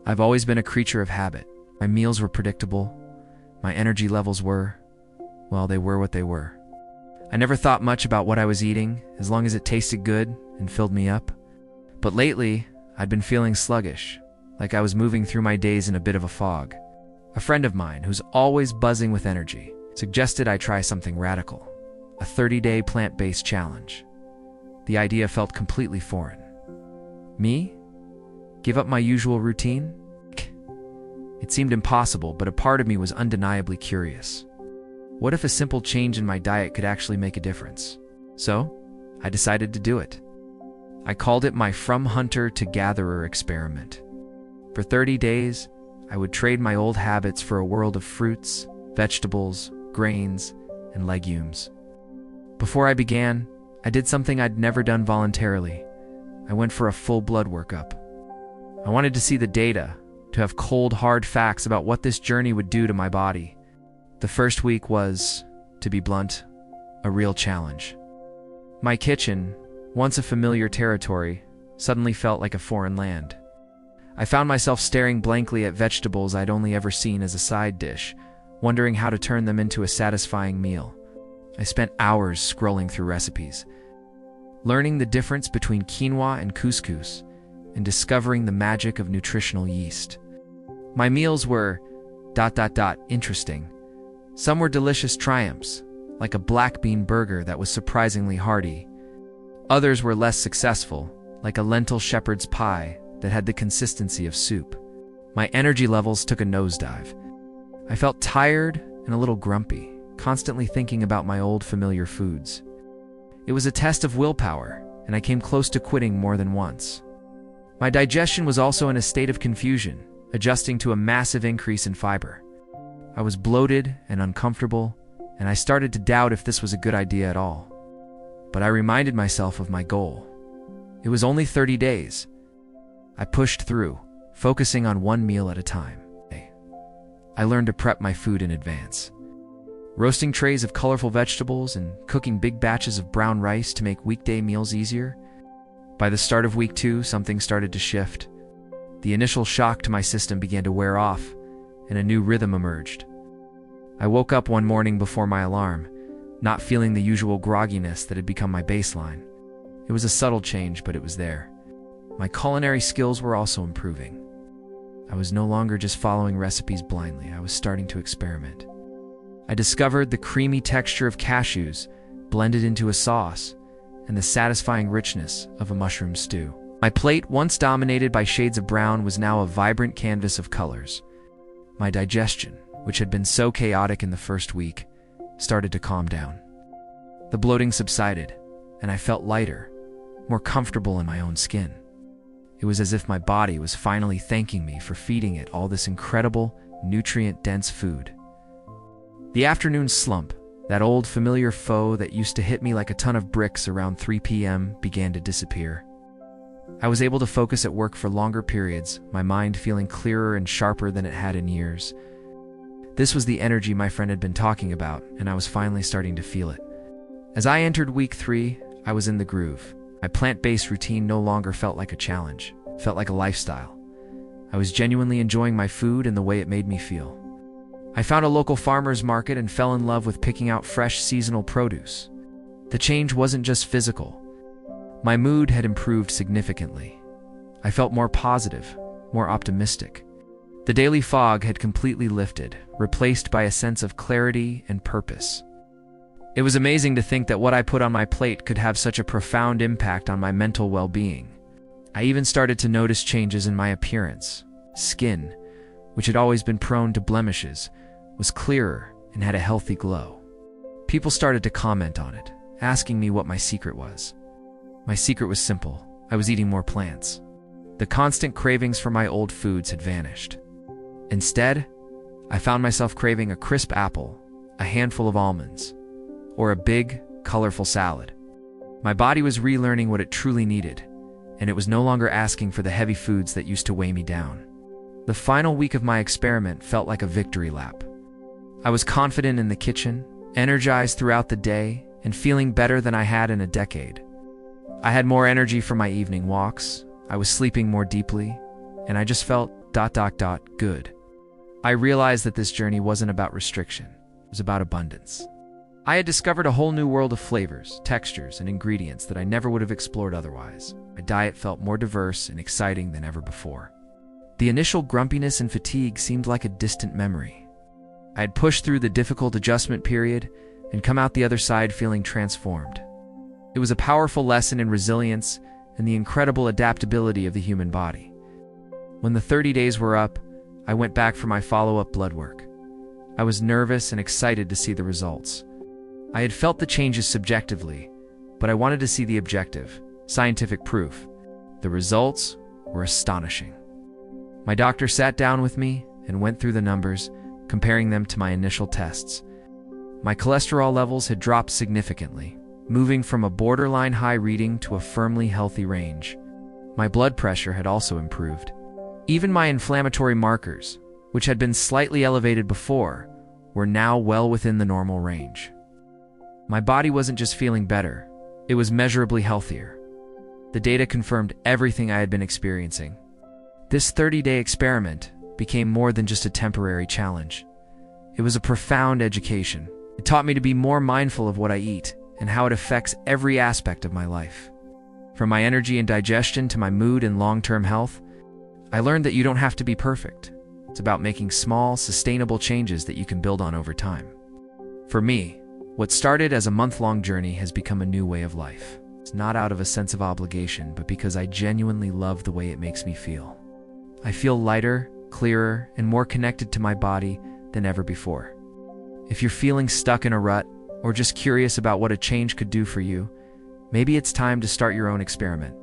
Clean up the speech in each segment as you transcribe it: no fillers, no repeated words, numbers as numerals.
I've always been a creature of habit. My meals were predictable. My energy levels were, well, they were what they were. I never thought much about what I was eating, as long as it tasted good and filled me up. But lately, I'd been feeling sluggish, like I was moving through my days in a bit of a fog. A friend of mine, who's always buzzing with energy, suggested I try something radical, a 30-day plant-based challenge. The idea felt completely foreign. Me? Give up my usual routine? It seemed impossible, but a part of me was undeniably curious. What if a simple change in my diet could actually make a difference? So, I decided to do it. I called it my From Hunter to Gatherer experiment. For 30 days, I would trade my old habits for a world of fruits, vegetables, grains, and legumes. Before I began, I did something I'd never done voluntarily. I went for a full blood workup. I wanted to see the data, to have cold, hard facts about what this journey would do to my body. The first week was, to be blunt, a real challenge. My kitchen, once a familiar territory, suddenly felt like a foreign land. I found myself staring blankly at vegetables I'd only ever seen as a side dish, wondering how to turn them into a satisfying meal. I spent hours scrolling through recipes, learning the difference between quinoa and couscous, and discovering the magic of nutritional yeast. My meals were ... interesting. Some were delicious triumphs, like a black bean burger that was surprisingly hearty. Others were less successful, like a lentil shepherd's pie that had the consistency of soup. My energy levels took a nosedive. I felt tired and a little grumpy, constantly thinking about my old familiar foods. It was a test of willpower, and I came close to quitting more than once. My digestion was also in a state of confusion, adjusting to a massive increase in fiber. I was bloated and uncomfortable, and I started to doubt if this was a good idea at all. But I reminded myself of my goal. It was only 30 days. I pushed through, focusing on one meal at a time. I learned to prep my food in advance, roasting trays of colorful vegetables and cooking big batches of brown rice to make weekday meals easier. By the start of week 2, something started to shift. The initial shock to my system began to wear off, and a new rhythm emerged. I woke up one morning before my alarm, not feeling the usual grogginess that had become my baseline. It was a subtle change, but it was there. My culinary skills were also improving. I was no longer just following recipes blindly. I was starting to experiment. I discovered the creamy texture of cashews blended into a sauce and the satisfying richness of a mushroom stew. My plate, once dominated by shades of brown, was now a vibrant canvas of colors. My digestion, which had been so chaotic in the first week, started to calm down. The bloating subsided, and I felt lighter, more comfortable in my own skin. It was as if my body was finally thanking me for feeding it all this incredible, nutrient-dense food. The afternoon slump, that old familiar foe that used to hit me like a ton of bricks around 3 p.m., began to disappear. I was able to focus at work for longer periods, my mind feeling clearer and sharper than it had in years. This was the energy my friend had been talking about, and I was finally starting to feel it. As I entered week 3, I was in the groove. My plant-based routine no longer felt like a challenge, it felt like a lifestyle. I was genuinely enjoying my food and the way it made me feel. I found a local farmer's market and fell in love with picking out fresh seasonal produce. The change wasn't just physical. My mood had improved significantly. I felt more positive, more optimistic. The daily fog had completely lifted, replaced by a sense of clarity and purpose. It was amazing to think that what I put on my plate could have such a profound impact on my mental well-being. I even started to notice changes in my appearance. Skin, which had always been prone to blemishes, was clearer and had a healthy glow. People started to comment on it, asking me what my secret was. My secret was simple. I was eating more plants. The constant cravings for my old foods had vanished. Instead, I found myself craving a crisp apple, a handful of almonds, or a big, colorful salad. My body was relearning what it truly needed, and it was no longer asking for the heavy foods that used to weigh me down. The final week of my experiment felt like a victory lap. I was confident in the kitchen, energized throughout the day, and feeling better than I had in a decade. I had more energy for my evening walks, I was sleeping more deeply, and I just felt ... good. I realized that this journey wasn't about restriction, it was about abundance. I had discovered a whole new world of flavors, textures, and ingredients that I never would have explored otherwise. My diet felt more diverse and exciting than ever before. The initial grumpiness and fatigue seemed like a distant memory. I had pushed through the difficult adjustment period and come out the other side feeling transformed. It was a powerful lesson in resilience and the incredible adaptability of the human body. When the 30 days were up, I went back for my follow-up blood work. I was nervous and excited to see the results. I had felt the changes subjectively, but I wanted to see the objective, scientific proof. The results were astonishing. My doctor sat down with me and went through the numbers, comparing them to my initial tests. My cholesterol levels had dropped significantly, moving from a borderline high reading to a firmly healthy range. My blood pressure had also improved. Even my inflammatory markers, which had been slightly elevated before, were now well within the normal range. My body wasn't just feeling better, it was measurably healthier. The data confirmed everything I had been experiencing. This 30-day experiment became more than just a temporary challenge. It was a profound education. It taught me to be more mindful of what I eat and how it affects every aspect of my life. From my energy and digestion to my mood and long-term health, I learned that you don't have to be perfect. It's about making small, sustainable changes that you can build on over time. For me, what started as a month-long journey has become a new way of life. It's not out of a sense of obligation, but because I genuinely love the way it makes me feel. I feel lighter, clearer, and more connected to my body than ever before. If you're feeling stuck in a rut, or just curious about what a change could do for you, maybe it's time to start your own experiment.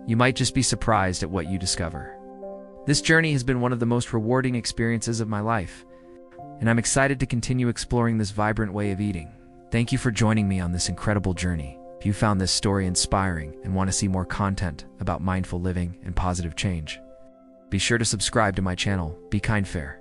You might just be surprised at what you discover. This journey has been one of the most rewarding experiences of my life, and I'm excited to continue exploring this vibrant way of eating. Thank you for joining me on this incredible journey. If you found this story inspiring and want to see more content about mindful living and positive change, be sure to subscribe to my channel, Be Kind Fair.